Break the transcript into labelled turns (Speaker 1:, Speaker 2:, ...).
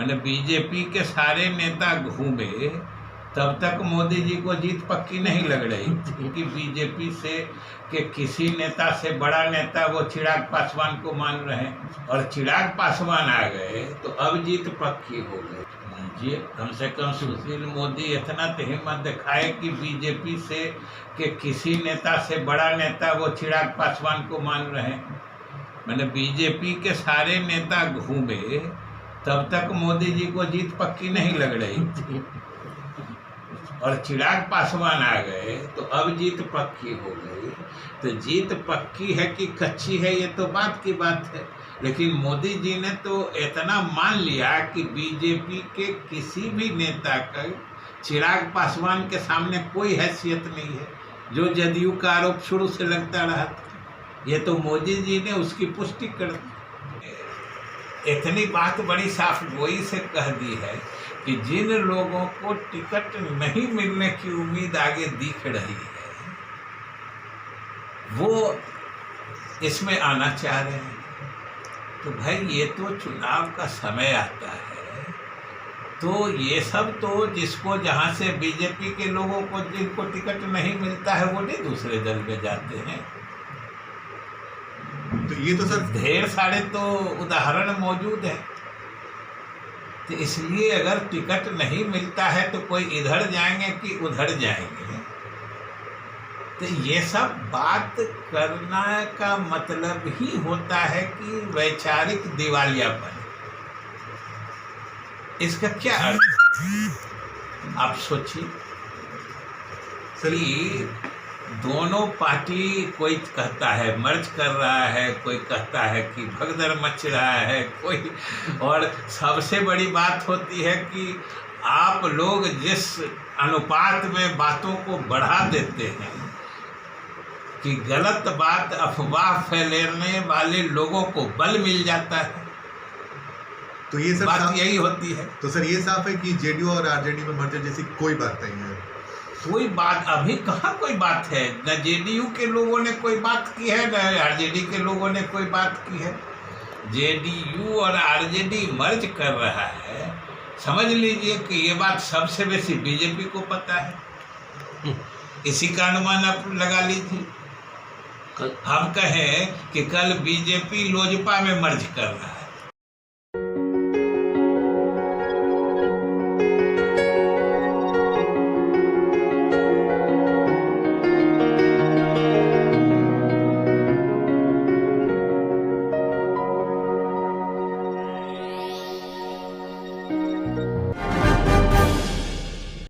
Speaker 1: मैंने बीजेपी के सारे नेता घूमे, तब तक मोदी जी को जीत पक्की नहीं लग रही थी, क्योंकि बीजेपी से के किसी नेता से बड़ा नेता वो चिराग पासवान को मान रहे हैं, और चिराग पासवान आ गए तो अब जीत पक्की हो गई। ये कम से कम सुशील मोदी इतना तो हिम्मत दिखाए कि बीजेपी से के किसी नेता से बड़ा नेता वो चिराग पासवान को मान रहे हैं। मैंने बीजेपी के सारे नेता घूमे, तब तक मोदी जी को जीत पक्की नहीं लग रही थी, और चिराग पासवान आ गए तो अब जीत पक्की हो गई। तो जीत पक्की है कि कच्ची है ये तो बात की बात है, लेकिन मोदी जी ने तो इतना मान लिया कि बीजेपी के किसी भी नेता का चिराग पासवान के सामने कोई हैसियत नहीं है, जो जदयू का आरोप शुरू से लगता रहा था। ये तो मोदी जी ने उसकी पुष्टि कर दी। इतनी बात बड़ी साफ गोई से कह दी है कि जिन लोगों को टिकट नहीं मिलने की उम्मीद आगे दिख रही है वो इसमें आना चाह रहे हैं। तो भाई ये तो चुनाव का समय आता है, तो ये सब तो जिसको जहाँ से बीजेपी के लोगों को जिनको टिकट नहीं मिलता है वो नहीं दूसरे दल में जाते हैं।
Speaker 2: तो ये तो सर
Speaker 1: ढेर सारे तो उदाहरण मौजूद है। तो इसलिए अगर टिकट नहीं मिलता है तो कोई इधर जाएंगे कि उधर जाएंगे। तो ये सब बात करना का मतलब ही होता है कि वैचारिक दिवालियापन। इसका क्या अर्थ आप सोचिए कि दोनों पार्टी, कोई कहता है मर्ज कर रहा है, कोई कहता है कि भगदड़ मच रहा है, कोई, और सबसे बड़ी बात होती है कि आप लोग जिस अनुपात में बातों को बढ़ा देते हैं कि गलत बात, अफवाह फैलाने वाले लोगों को बल मिल जाता है।
Speaker 2: तो ये सर
Speaker 1: बात यही होती है।
Speaker 2: तो सर ये साफ है कि जेडीयू और आरजेडी में मर्जर जैसी कोई बात नहीं है।
Speaker 1: कोई बात अभी कहाँ कोई बात है। न जेडीयू के लोगों ने कोई बात की है, न आरजेडी के लोगों ने कोई बात की है। जेडीयू और आरजेडी मर्ज कर रहा है। समझ लीजिए कि ये बात सबसे बेसी बीजेपी को पता है। इसी का अनुमान आप लगा लीजिए। हम कहें कि कल बीजेपी लोजपा में मर्ज कर रहा है,